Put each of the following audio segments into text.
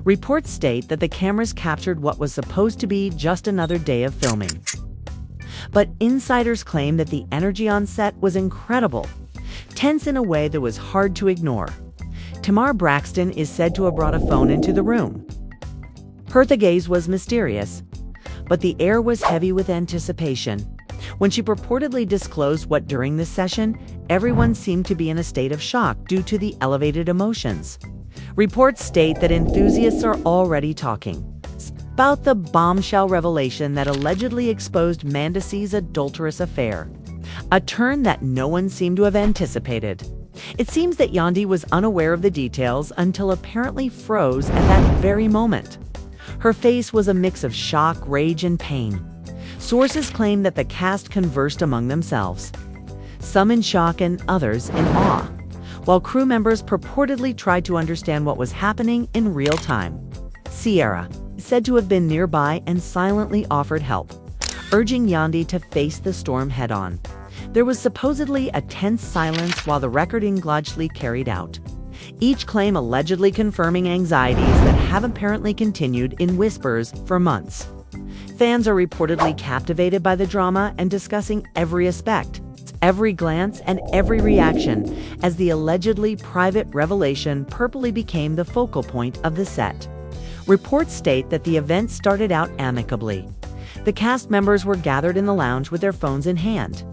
Reports state that the cameras captured what was supposed to be just another day of filming. But insiders claim that the energy on set was incredible, tense in a way that was hard to ignore. Tamar Braxton is said to have brought a phone into the room. Her gaze was mysterious, but the air was heavy with anticipation. When she purportedly disclosed what during this session, everyone seemed to be in a state of shock due to the elevated emotions. Reports state that enthusiasts are already talking about the bombshell revelation that allegedly exposed Mendeecees' adulterous affair, a turn that no one seemed to have anticipated. It seems that Yandy was unaware of the details until apparently froze at that very moment. Her face was a mix of shock, rage, and pain. Sources claim that the cast conversed among themselves, some in shock and others in awe, while crew members purportedly tried to understand what was happening in real time. Sierra is said to have been nearby and silently offered help, urging Yandy to face the storm head-on. There was supposedly a tense silence while the recording largely carried out, each claim allegedly confirming anxieties that have apparently continued in whispers for months. Fans are reportedly captivated by the drama and discussing every aspect, every glance, and every reaction, as the allegedly private revelation purposely became the focal point of the set. Reports state that the event started out amicably. The cast members were gathered in the lounge with their phones in hand,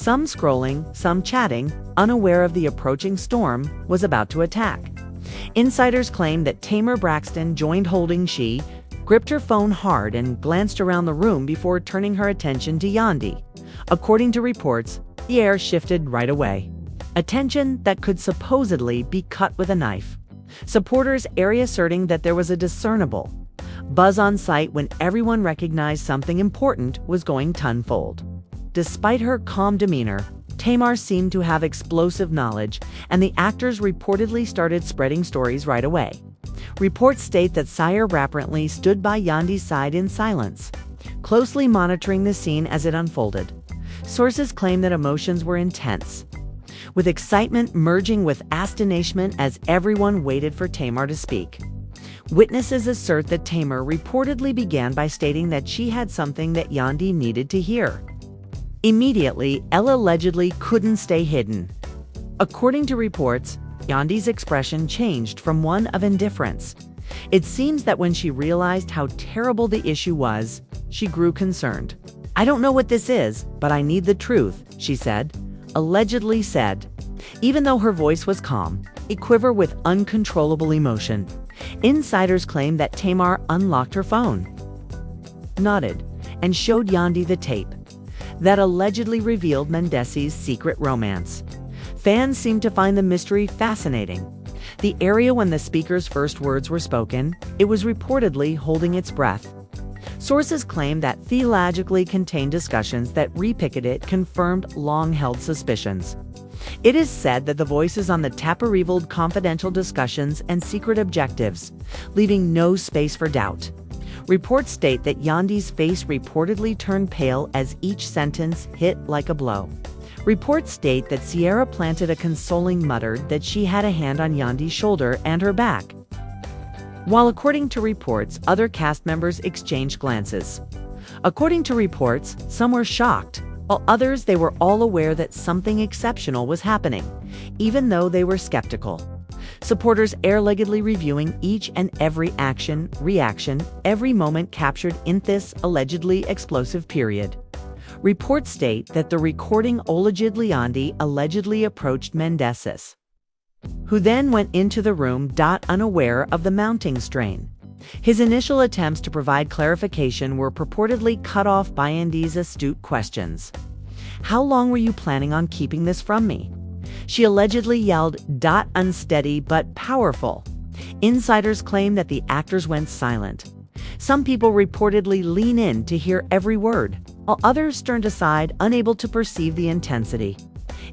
some scrolling, some chatting, unaware of the approaching storm was about to attack. Insiders claim that Tamar Braxton joined holding she gripped her phone hard and glanced around the room before turning her attention to Yandy. According to reports, the air shifted right away, a tension that could supposedly be cut with a knife. Supporters asserting that there was a discernible buzz on site when everyone recognized something important was going to unfold. Despite her calm demeanor, Tamar seemed to have explosive knowledge, and the actors reportedly started spreading stories right away. Reports state that Sierra rapidly stood by Yandy's side in silence, closely monitoring the scene as it unfolded. Sources claim that emotions were intense, with excitement merging with astonishment as everyone waited for Tamar to speak. Witnesses assert that Tamar reportedly began by stating that she had something that Yandy needed to hear. Immediately, Elle allegedly couldn't stay hidden. According to reports, Yandy's expression changed from one of indifference. It seems that when she realized how terrible the issue was, she grew concerned. "I don't know what this is, but I need the truth," she said, allegedly said. Even though her voice was calm, a quiver with uncontrollable emotion. Insiders claim that Tamar unlocked her phone, nodded, and showed Yandy the tape that allegedly revealed Mendeecees' secret romance. Fans seem to find the mystery fascinating. The area when the speaker's first words were spoken, it was reportedly holding its breath. Sources claim that theologically contained discussions that repicketed confirmed long-held suspicions. It is said that the voices on the tape revealed confidential discussions and secret objectives, leaving no space for doubt. Reports state that Yandy's face reportedly turned pale as each sentence hit like a blow. Reports state that Sierra planted a consoling mutter that she had a hand on Yandy's shoulder and her back, while according to reports, other cast members exchanged glances. According to reports, some were shocked, while others they were all aware that something exceptional was happening, even though they were skeptical. Supporters allegedly reviewing each and every action, reaction, every moment captured in this allegedly explosive period. Reports state that the recording Yandy allegedly approached Mendeecees, who then went into the room unaware of the mounting strain. His initial attempts to provide clarification were purportedly cut off by Yandy's astute questions. "How long were you planning on keeping this from me?" She allegedly yelled, "Unsteady but powerful." Insiders claim that the actors went silent. Some people reportedly lean in to hear every word, while others turned aside, unable to perceive the intensity.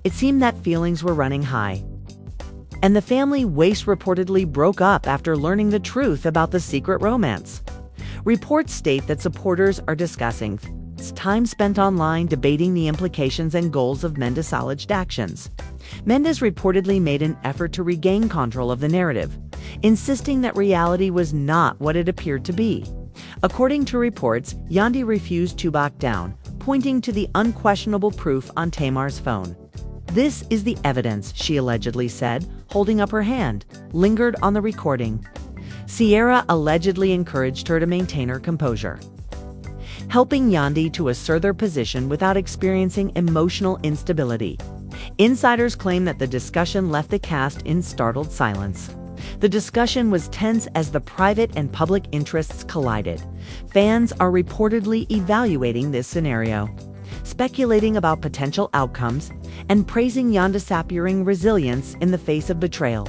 It seemed that feelings were running high, and the family waste reportedly broke up after learning the truth about the secret romance. Reports state that supporters are discussing time spent online debating the implications and goals of Mendeecees' alleged actions. Mendes reportedly made an effort to regain control of the narrative, insisting that reality was not what it appeared to be. According to reports, Yandy refused to back down, pointing to the unquestionable proof on Tamar's phone. "This is the evidence," she allegedly said, holding up her hand, lingered on the recording. Sierra allegedly encouraged her to maintain her composure, helping Yandy to assert their position without experiencing emotional instability. Insiders claim that the discussion left the cast in startled silence. The discussion was tense as the private and public interests collided. Fans are reportedly evaluating this scenario, speculating about potential outcomes, and praising Yandy's resilience in the face of betrayal.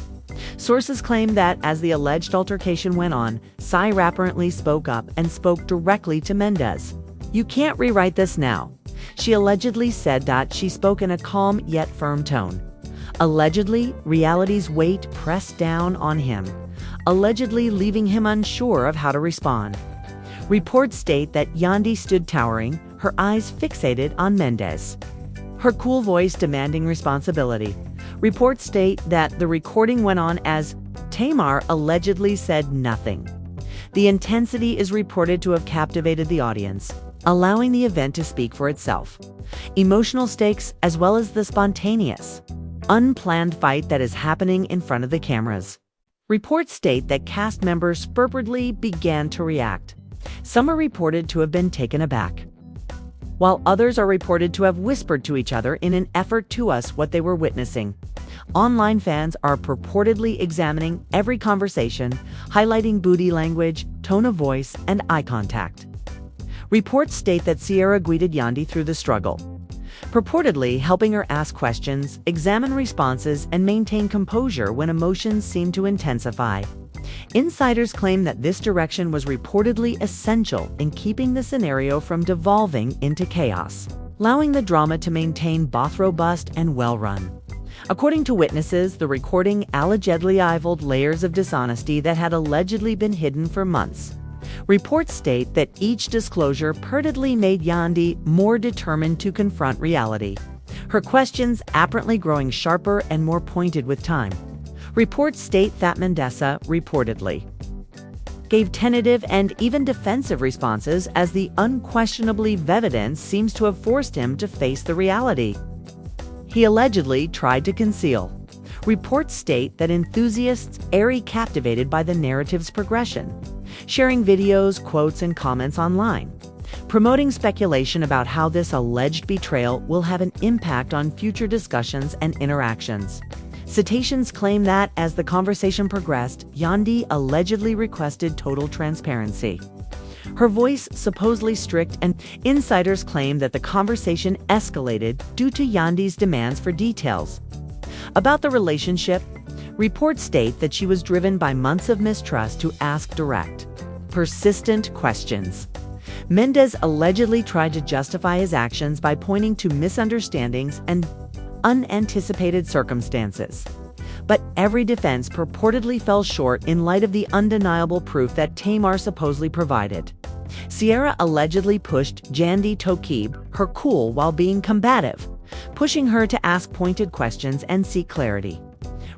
Sources claim that as the alleged altercation went on, Sy rapidly spoke up and spoke directly to Mendeecees. "You can't rewrite this now." She allegedly said that she spoke in a calm yet firm tone. Allegedly, reality's weight pressed down on him, allegedly leaving him unsure of how to respond. Reports state that Yandy stood towering, her eyes fixated on Mendeecees, her cool voice demanding responsibility. Reports state that the recording went on as Tamar allegedly said nothing. The intensity is reported to have captivated the audience, allowing the event to speak for itself. Emotional stakes as well as the spontaneous, unplanned fight that is happening in front of the cameras. Reports state that cast members purportedly began to react. Some are reported to have been taken aback, while others are reported to have whispered to each other in an effort to us what they were witnessing. Online fans are purportedly examining every conversation, highlighting body language, tone of voice, and eye contact. Reports state that Sierra greeted Yandy through the struggle, purportedly helping her ask questions, examine responses, and maintain composure when emotions seemed to intensify. Insiders claim that this direction was reportedly essential in keeping the scenario from devolving into chaos, allowing the drama to maintain both robust and well-run. According to witnesses, the recording allegedly revealed layers of dishonesty that had allegedly been hidden for months. Reports state that each disclosure purportedly made Yandy more determined to confront reality, her questions apparently growing sharper and more pointed with time. Reports state that Mendeecees reportedly gave tentative and even defensive responses as the unquestionably evidence seems to have forced him to face the reality he allegedly tried to conceal. Reports state that enthusiasts are captivated by the narrative's progression, sharing videos, quotes, and comments online, promoting speculation about how this alleged betrayal will have an impact on future discussions and interactions. Citations claim that as the conversation progressed, Yandy allegedly requested total transparency, her voice supposedly strict, and insiders claim that the conversation escalated due to Yandy's demands for details about the relationship. Reports state that she was driven by months of mistrust to ask direct, persistent questions. Mendeecees allegedly tried to justify his actions by pointing to misunderstandings and unanticipated circumstances. But every defense purportedly fell short in light of the undeniable proof that Tamar supposedly provided. Sierra allegedly pushed Yandy to keep her cool while being combative, pushing her to ask pointed questions and seek clarity.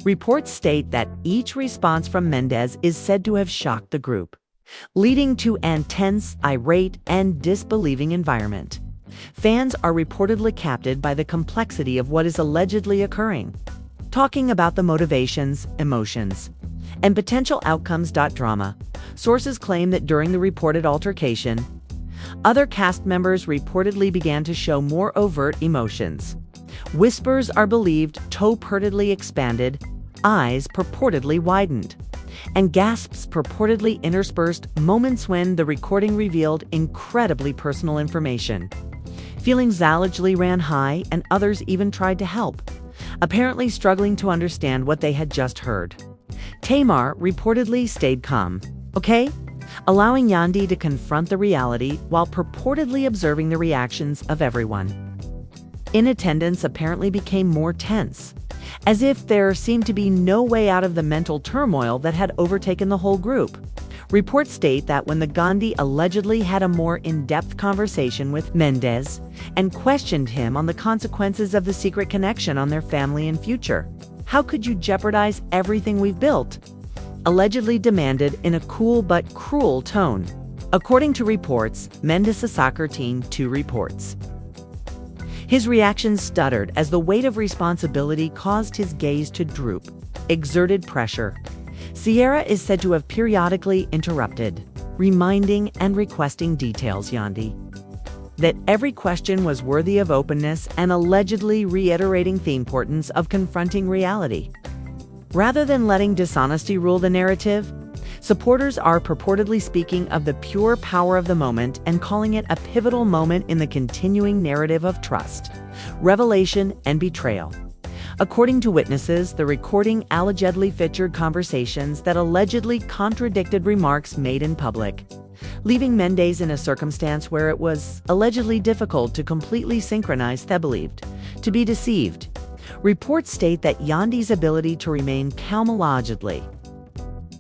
Reports state that each response from Mendeecees is said to have shocked the group, leading to an tense, irate, and disbelieving environment. Fans are reportedly captivated by the complexity of what is allegedly occurring, talking about the motivations, emotions, and potential outcomes. Drama. Sources claim that during the reported altercation, other cast members reportedly began to show more overt emotions. Whispers are believed toe purportedly expanded, eyes purportedly widened, and gasps purportedly interspersed moments when the recording revealed incredibly personal information. Feelings allegedly ran high, and others even tried to help, apparently struggling to understand what they had just heard. Tamar reportedly stayed calm, allowing Yandy to confront the reality while purportedly observing the reactions of everyone in attendance apparently became more tense, as if there seemed to be no way out of the mental turmoil that had overtaken the whole group. Reports state that when the Gandhi allegedly had a more in-depth conversation with Mendeecees and questioned him on the consequences of the secret connection on their family and future. "How could you jeopardize everything we've built?" allegedly demanded in a cool but cruel tone. According to reports, Mendeecees soccer team 2 reports. His reaction stuttered as the weight of responsibility caused his gaze to droop. Exerted pressure. Sierra is said to have periodically interrupted, reminding and requesting details, Yandy. That every question was worthy of openness and allegedly reiterating the importance of confronting reality. Rather than letting dishonesty rule the narrative, supporters are purportedly speaking of the pure power of the moment and calling it a pivotal moment in the continuing narrative of trust, revelation, and betrayal. According to witnesses, the recording allegedly featured conversations that allegedly contradicted remarks made in public, leaving Mendeecees in a circumstance where it was allegedly difficult to completely synchronize the believed to be deceived. Reports state that Yandy's ability to remain calm allegedly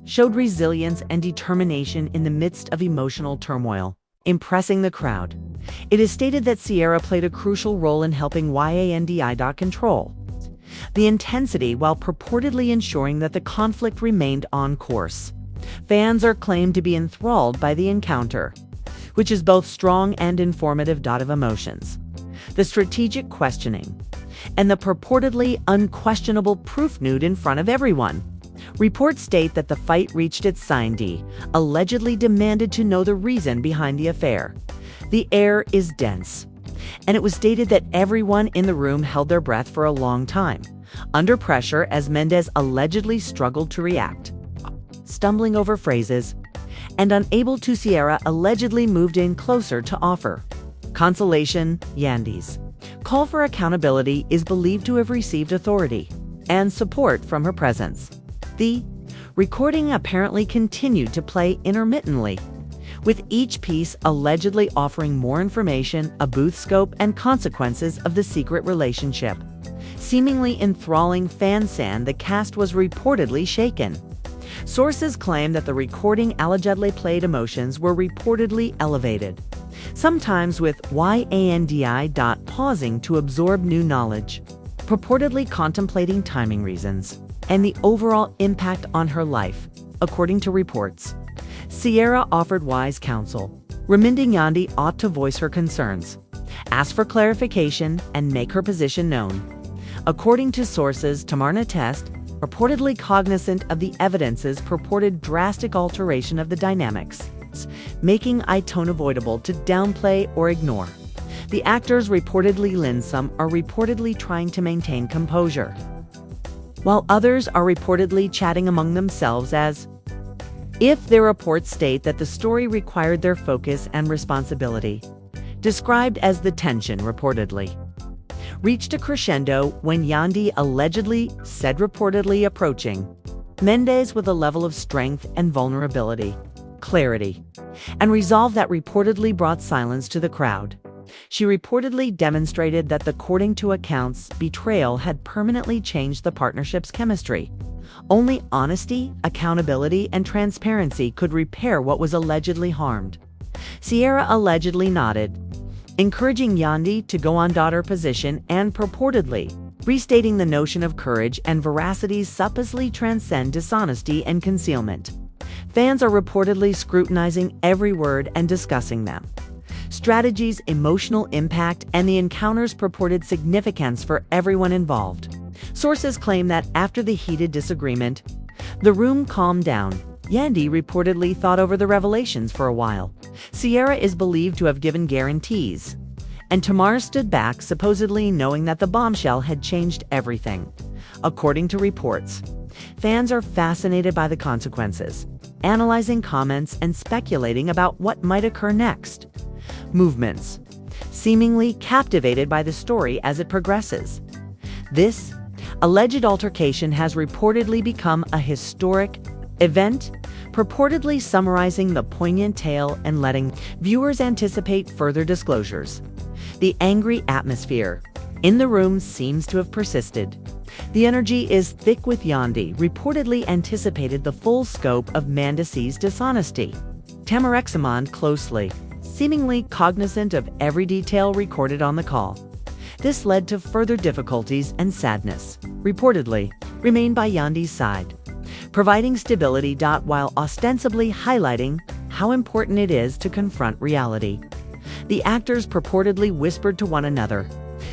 showed resilience and determination in the midst of emotional turmoil, impressing the crowd. It is stated that Sierra played a crucial role in helping Yandy control the intensity while purportedly ensuring that the conflict remained on course. Fans are claimed to be enthralled by the encounter, which is both strong and informative of emotions, the strategic questioning, and the purportedly unquestionable proof nude in front of everyone. Reports state that the fight reached its Yandy allegedly demanded to know the reason behind the affair. The air is dense, and it was stated that everyone in the room held their breath for a long time, under pressure as Mendeecees allegedly struggled to react, stumbling over phrases, and unable to. Sierra allegedly moved in closer to offer consolation. Yandy's call for accountability is believed to have received authority and support from her presence. The recording apparently continued to play intermittently, with each piece allegedly offering more information about both scope and consequences of the secret relationship. Seemingly enthralling fans, the cast was reportedly shaken. Sources claim that the recording allegedly played emotions were reportedly elevated, sometimes with Yandy pausing to absorb new knowledge, purportedly contemplating timing reasons, and the overall impact on her life. According to reports, Sierra offered wise counsel, reminding Yandy ought to voice her concerns, ask for clarification, and make her position known. According to sources, Tamar reportedly cognizant of the evidence's purported drastic alteration of the dynamics, making it unavoidable to downplay or ignore. The actors reportedly are reportedly trying to maintain composure, while others are reportedly chatting among themselves as if their reports state that the story required their focus and responsibility, described as the tension reportedly reached a crescendo when Yandy allegedly said reportedly approaching Mendeecees with a level of strength and vulnerability, clarity, and resolve that reportedly brought silence to the crowd. She reportedly demonstrated that, according to accounts, betrayal had permanently changed the partnership's chemistry. Only honesty, accountability, and transparency could repair what was allegedly harmed. Sierra allegedly nodded, encouraging Yandy to go on her position and purportedly restating the notion of courage and veracity supposedly transcend dishonesty and concealment. Fans are reportedly scrutinizing every word and discussing them, strategies, emotional impact, and the encounter's purported significance for everyone involved. Sources claim that after the heated disagreement, the room calmed down. Yandy reportedly thought over the revelations for a while. Sierra is believed to have given guarantees, and Tamar stood back, supposedly knowing that the bombshell had changed everything. According to reports, fans are fascinated by the consequences, analyzing comments and speculating about what might occur next. Movements, seemingly captivated by the story as it progresses. This alleged altercation has reportedly become a historic event, purportedly summarizing the poignant tale and letting viewers anticipate further disclosures. The angry atmosphere in the room seems to have persisted. The energy is thick with Yandy reportedly anticipated the full scope of Mendeecees' dishonesty. Tamar examined closely, seemingly cognizant of every detail recorded on the call. This led to further difficulties, and sadness reportedly remained by Yandy's side. providing stability while ostensibly highlighting how important it is to confront reality. The actors purportedly whispered to one another,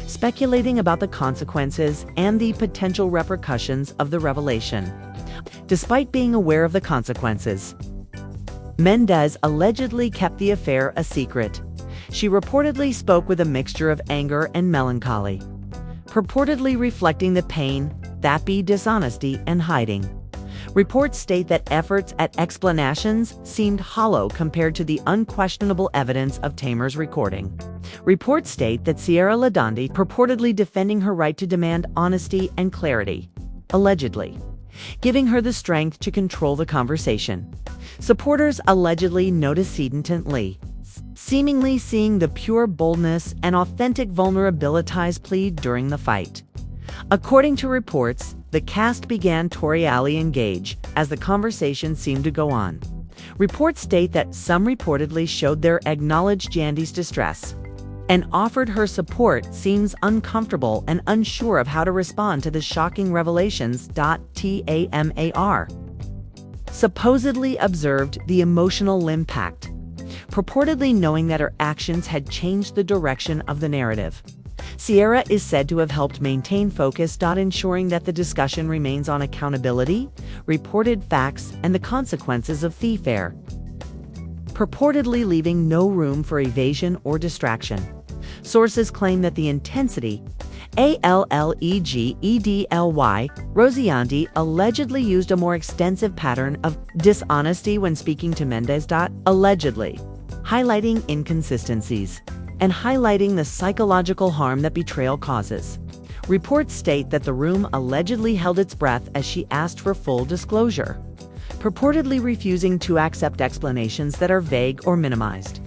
speculating about the consequences and the potential repercussions of the revelation. Despite being aware of the consequences, Mendeecees allegedly kept the affair a secret. She reportedly spoke with a mixture of anger and melancholy, purportedly reflecting the pain, that be dishonesty and hiding. Reports state that efforts at explanations seemed hollow compared to the unquestionable evidence of Tamar's recording. Reports state that Sierra Ladandi purportedly defending her right to demand honesty and clarity, allegedly, giving her the strength to control the conversation. Supporters allegedly noticedently, seemingly seeing the pure boldness and authentic vulnerabilities plead during the fight. According to reports, the cast began Toriali engage as the conversation seemed to go on. Reports state that some reportedly showed their acknowledged Yandy's distress and offered her support seems uncomfortable and unsure of how to respond to the shocking revelations. Tamar supposedly observed the emotional impact, purportedly knowing that her actions had changed the direction of the narrative. Sierra is said to have helped maintain focus, ensuring that the discussion remains on accountability, reported facts, and the consequences of the affair, purportedly leaving no room for evasion or distraction. Sources claim that the intensity, allegedly, Yandy allegedly used a more extensive pattern of dishonesty when speaking to Mendeecees, allegedly, highlighting inconsistencies and highlighting the psychological harm that betrayal causes. Reports state that the room allegedly held its breath as she asked for full disclosure, purportedly refusing to accept explanations that are vague or minimized.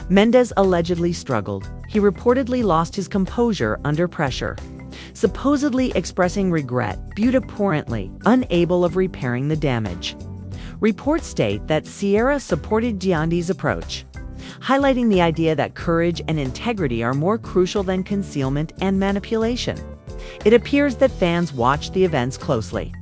Mendeecees allegedly struggled. He reportedly lost his composure under pressure, supposedly expressing regret, but apparently unable of repairing the damage. Reports state that Sierra supported Yandy's approach, highlighting the idea that courage and integrity are more crucial than concealment and manipulation. It appears that fans watched the events closely,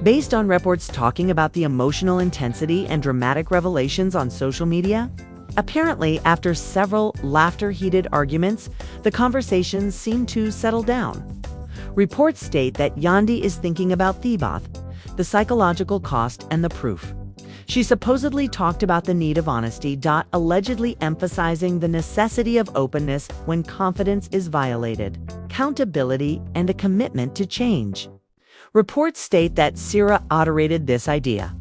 based on reports talking about the emotional intensity and dramatic revelations on social media. Apparently, after several laughter-heated arguments, the conversations seemed to settle down. Reports state that Yandy is thinking about Thebath, the psychological cost, and the proof. She supposedly talked about the need of honesty, allegedly emphasizing the necessity of openness when confidence is violated, accountability, and a commitment to change. Reports state that Sierra iterated this idea,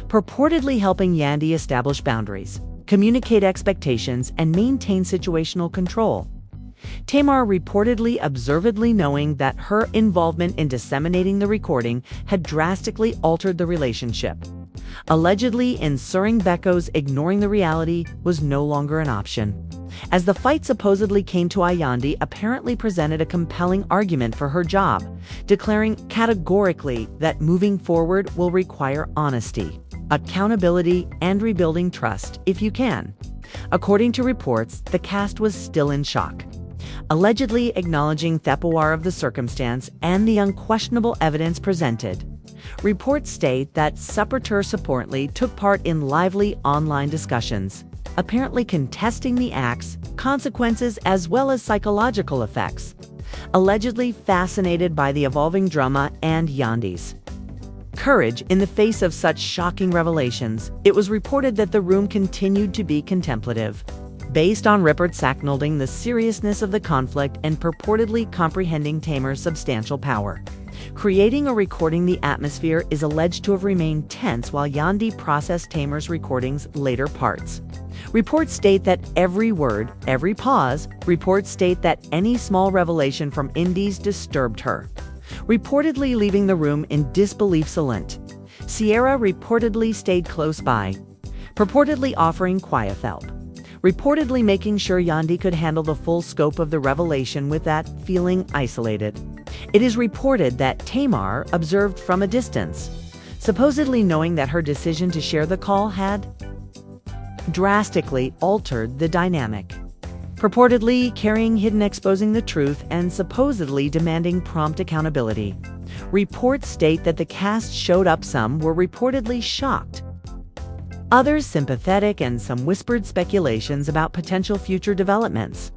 purportedly helping Yandy establish boundaries, communicate expectations, and maintain situational control. Tamar reportedly observedly knowing that her involvement in disseminating the recording had drastically altered the relationship, allegedly ensuring Becco's ignoring the reality was no longer an option. As the fight supposedly came to Yandy apparently presented a compelling argument for her job, declaring categorically that moving forward will require honesty, accountability, and rebuilding trust if you can. According to reports, the cast was still in shock, allegedly acknowledging the power of the circumstance and the unquestionable evidence presented. Reports state that supporters supportedly took part in lively online discussions, apparently contesting the act's consequences as well as psychological effects, allegedly fascinated by the evolving drama and Yandy's courage in the face of such shocking revelations. It was reported that the room continued to be contemplative, based on reports acknowledging the seriousness of the conflict and purportedly comprehending Tamar's substantial power. Creating or recording the atmosphere is alleged to have remained tense while Yandy processed Tamar's recording's later parts. Reports state that every word, every pause. Reports state that any small revelation from Yandy disturbed her, reportedly leaving the room in disbelief silent. Sierra reportedly stayed close by, purportedly offering quiet help, reportedly making sure Yandy could handle the full scope of the revelation without feeling isolated. It is reported that Tamar observed from a distance, supposedly knowing that her decision to share the call had drastically altered the dynamic, purportedly carrying hidden exposing the truth and supposedly demanding prompt accountability. Reports state that the cast showed up, some were reportedly shocked, others sympathetic, and some whispered speculations about potential future developments.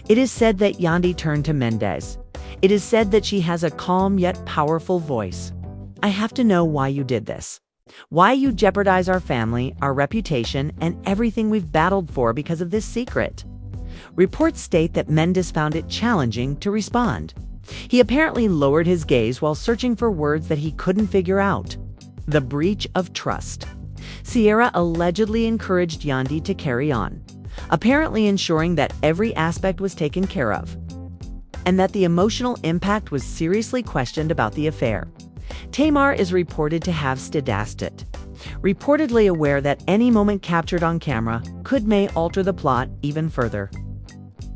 It is said that Yandy turned to Mendeecees. It is said that she has a calm yet powerful voice. "I have to know why you did this. Why you jeopardize our family, our reputation, and everything we've battled for because of this secret." Reports state that Mendeecees found it challenging to respond. He apparently lowered his gaze while searching for words that he couldn't figure out. The breach of trust. Sierra allegedly encouraged Yandy to carry on, apparently ensuring that every aspect was taken care of, and that the emotional impact was seriously questioned about the affair. Tamar is reported to have stidased it, reportedly aware that any moment captured on camera may alter the plot even further,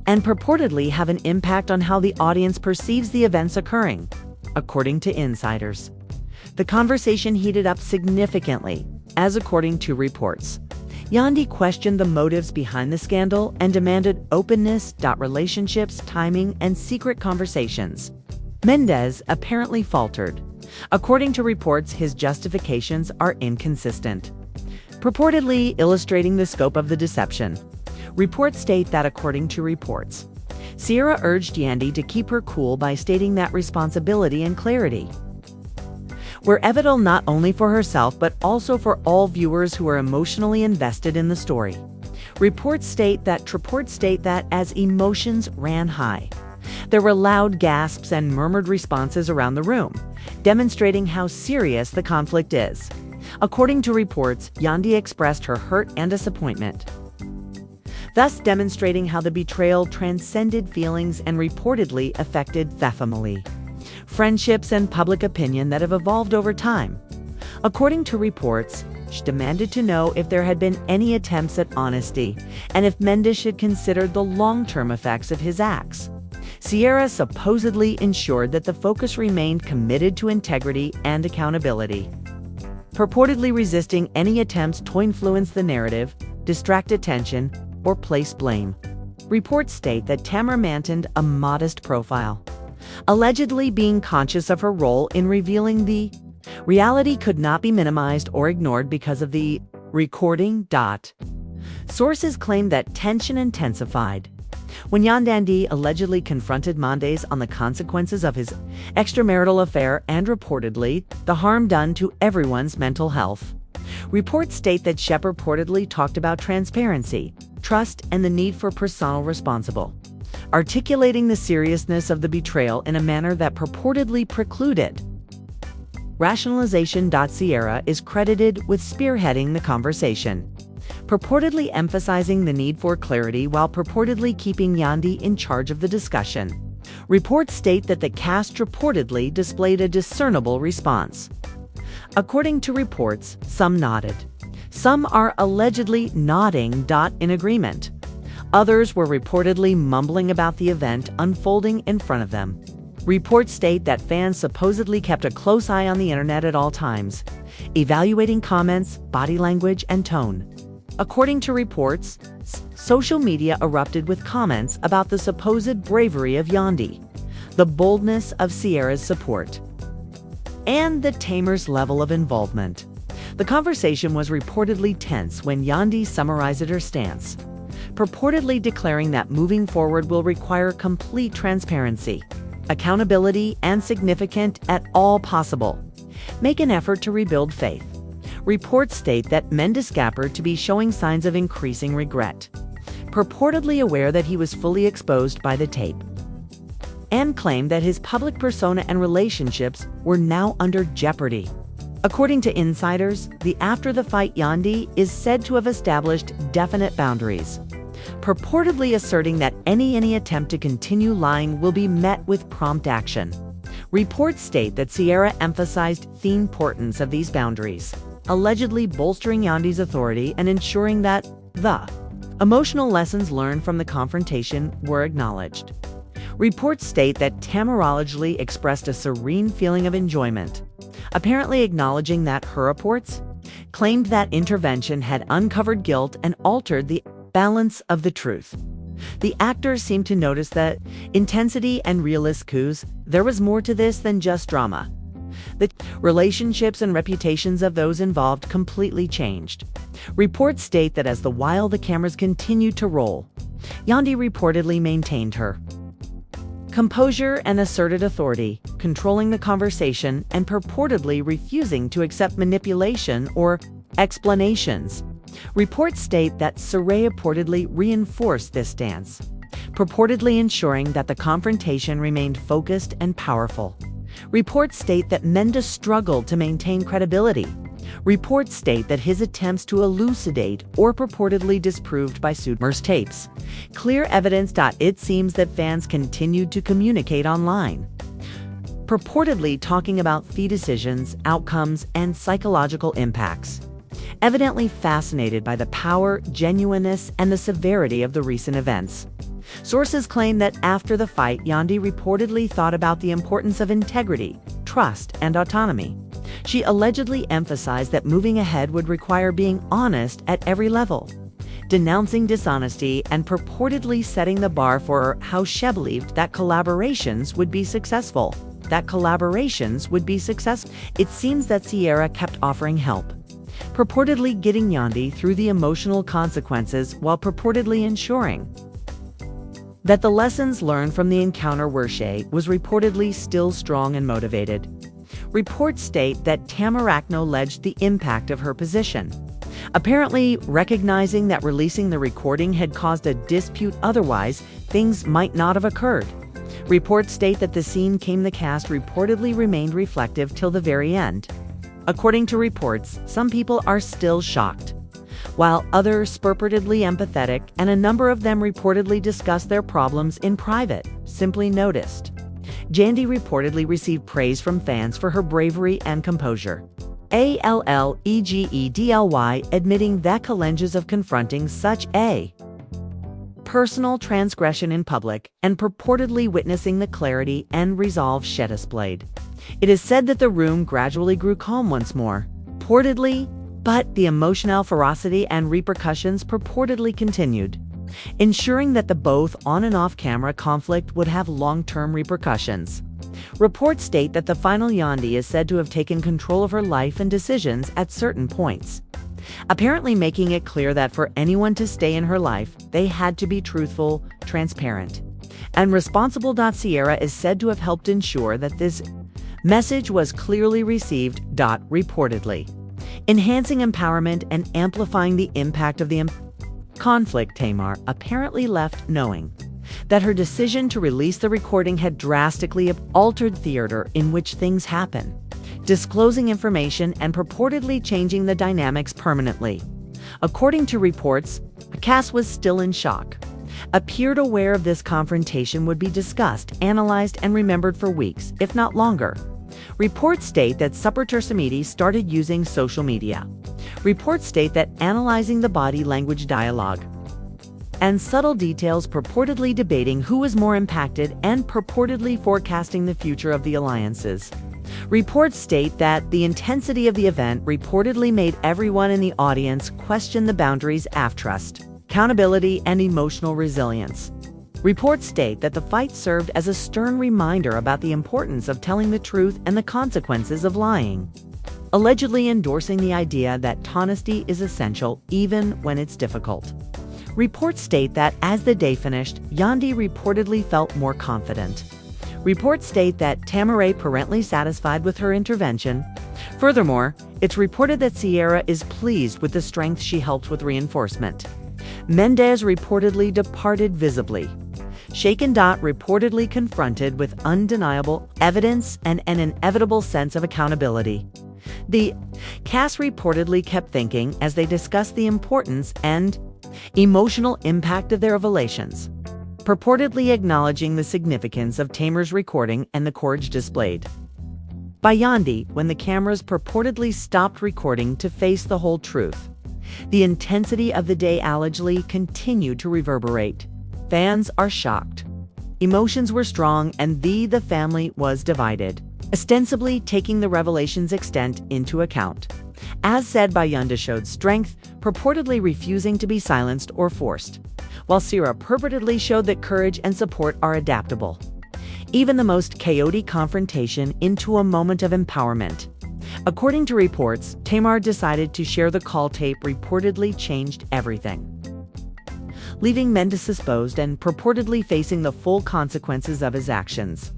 and purportedly have an impact on how the audience perceives the events occurring. According to insiders, the conversation heated up significantly, as according to reports, Yandy questioned the motives behind the scandal and demanded openness, relationships, timing, and secret conversations. Mendeecees apparently faltered. According to reports, his justifications are inconsistent, purportedly illustrating the scope of the deception. Reports state that, according to reports, Sierra urged Yandy to keep her cool by stating that responsibility and clarity were evident not only for herself but also for all viewers who are emotionally invested in the story. Reports state that as emotions ran high, there were loud gasps and murmured responses around the room, demonstrating how serious the conflict is. According to reports, Yandy expressed her hurt and disappointment, thus demonstrating how the betrayal transcended feelings and reportedly affected the family, friendships, and public opinion that have evolved over time. According to reports, she demanded to know if there had been any attempts at honesty and if Mendeecees had considered the long-term effects of his acts. Sierra supposedly ensured that the focus remained committed to integrity and accountability, purportedly resisting any attempts to influence the narrative, distract attention, or place blame. Reports state that Tamar maintained a modest profile, allegedly being conscious of her role in revealing the reality could not be minimized or ignored because of the recording. Sources claim that tension intensified when Yandy allegedly confronted Mendeecees on the consequences of his extramarital affair and, reportedly, the harm done to everyone's mental health. Reports state that Shep reportedly talked about transparency, trust, and the need for personal responsibility, articulating the seriousness of the betrayal in a manner that purportedly precluded rationalization. Sierra is credited with spearheading the conversation, purportedly emphasizing the need for clarity while purportedly keeping Yandy in charge of the discussion. Reports state that the cast reportedly displayed a discernible response. According to reports, some nodded. Some are allegedly nodding in agreement. Others were reportedly mumbling about the event unfolding in front of them. Reports state that fans supposedly kept a close eye on the internet at all times, evaluating comments, body language, and tone. According to reports, social media erupted with comments about the supposed bravery of Yandy, the boldness of Sierra's support, and the Tamar's level of involvement. The conversation was reportedly tense when Yandy summarized her stance, purportedly declaring that moving forward will require complete transparency, accountability, and significant at all possible, make an effort to rebuild faith. Reports state that Mendeecees appeared to be showing signs of increasing regret, purportedly aware that he was fully exposed by the tape, and claimed that his public persona and relationships were now under jeopardy. According to insiders, after the fight, Yandy is said to have established definite boundaries, purportedly asserting that any attempt to continue lying will be met with prompt action. Reports state that Sierra emphasized the importance of these boundaries, allegedly bolstering Yandy's authority and ensuring that the emotional lessons learned from the confrontation were acknowledged. Reports state that Tamar allegedly expressed a serene feeling of enjoyment, apparently acknowledging that her reports claimed that intervention had uncovered guilt and altered the balance of the truth. The actors seemed to notice that intensity and realistic cues. There was more to this than just drama. The relationships and reputations of those involved completely changed. Reports state that while the cameras continued to roll, Yandy reportedly maintained her composure and asserted authority, controlling the conversation and purportedly refusing to accept manipulation or explanations. Reports state that Saray reportedly reinforced this stance, purportedly ensuring that the confrontation remained focused and powerful. Reports state that Mendeecees struggled to maintain credibility. Reports state that his attempts to elucidate or purportedly disproved by Tamar's tapes. Clear evidence. It seems that fans continued to communicate online, purportedly talking about fee decisions, outcomes, and psychological impacts. Evidently fascinated by the power, genuineness, and the severity of the recent events. Sources claim that after the fight, Yandy reportedly thought about the importance of integrity, trust, and autonomy. She allegedly emphasized that moving ahead would require being honest at every level, denouncing dishonesty and purportedly setting the bar for how she believed that collaborations would be successful. It seems that Sierra kept offering help, purportedly getting Yandy through the emotional consequences while purportedly ensuring that the lessons learned from the encounter was reportedly still strong and motivated. Reports state that Tamar acknowledged the impact of her position, apparently recognizing that releasing the recording had caused a dispute, otherwise things might not have occurred. Reports state that the cast reportedly remained reflective till the very end. According to reports, some people are still shocked, while others purportedly empathetic, and a number of them reportedly discussed their problems in private. Simply noticed, Yandy reportedly received praise from fans for her bravery and composure. LHHMIA admitting that challenges of confronting such a personal transgression in public and purportedly witnessing the clarity and resolve she displayed. It is said that the room gradually grew calm once more, purportedly, but the emotional ferocity and repercussions purportedly continued, ensuring that the both on and off camera conflict would have long-term repercussions. Reports state that the final Yandy is said to have taken control of her life and decisions at certain points, apparently making it clear that for anyone to stay in her life, they had to be truthful, transparent, and responsible. Sierra is said to have helped ensure that this message was clearly received. Reportedly, enhancing empowerment and amplifying the impact of the conflict. Tamar apparently left knowing that her decision to release the recording had drastically altered theater in which things happen, disclosing information and purportedly changing the dynamics permanently. According to reports, the cast was still in shock, appeared aware of this confrontation would be discussed, analyzed, and remembered for weeks, if not longer. Reports state that LHHMIA started using social media. Reports state that analyzing the body language, dialogue, and subtle details, purportedly debating who was more impacted and purportedly forecasting the future of the alliances. Reports state that the intensity of the event reportedly made everyone in the audience question the boundaries of trust, accountability, and emotional resilience. Reports state that the fight served as a stern reminder about the importance of telling the truth and the consequences of lying, allegedly endorsing the idea that honesty is essential even when it's difficult. Reports state that as the day finished, Yandy reportedly felt more confident. Reports state that Tamar apparently satisfied with her intervention. Furthermore, it's reported that Sierra is pleased with the strength she helped with reinforcement. Mendeecees reportedly departed visibly shaken. Reportedly confronted with undeniable evidence and an inevitable sense of accountability. The cast reportedly kept thinking as they discussed the importance and emotional impact of their revelations, purportedly acknowledging the significance of Tamar's recording and the courage displayed by Yandy when the cameras purportedly stopped recording to face the whole truth. The intensity of the day allegedly continued to reverberate. Fans are shocked. Emotions were strong and the family was divided, ostensibly taking the revelation's extent into account. As said by Yandy, showed strength, purportedly refusing to be silenced or forced, while Sierra purportedly showed that courage and support are adaptable. even the most chaotic confrontation into a moment of empowerment. According to reports, Tamar decided to share the call tape reportedly changed everything, leaving Mendeecees exposed and purportedly facing the full consequences of his actions.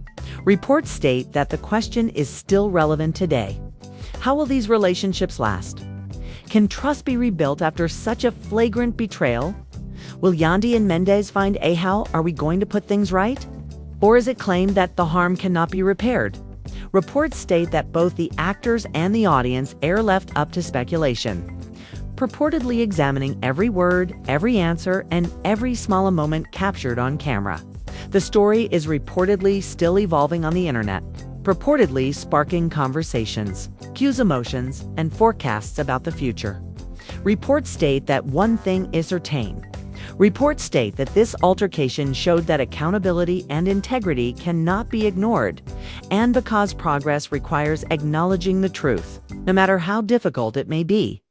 Reports state that the question is still relevant today. How will these relationships last? Can trust be rebuilt after such a flagrant betrayal? Will Yandy and Mendeecees find a how? Are we going to put things right? Or is it claimed that the harm cannot be repaired? Reports state that both the actors and the audience are left up to speculation, purportedly examining every word, every answer, and every small moment captured on camera. The story is reportedly still evolving on the internet, purportedly sparking conversations, cues emotions, and forecasts about the future. Reports state that one thing is certain. Reports state that this altercation showed that accountability and integrity cannot be ignored, and because progress requires acknowledging the truth, no matter how difficult it may be.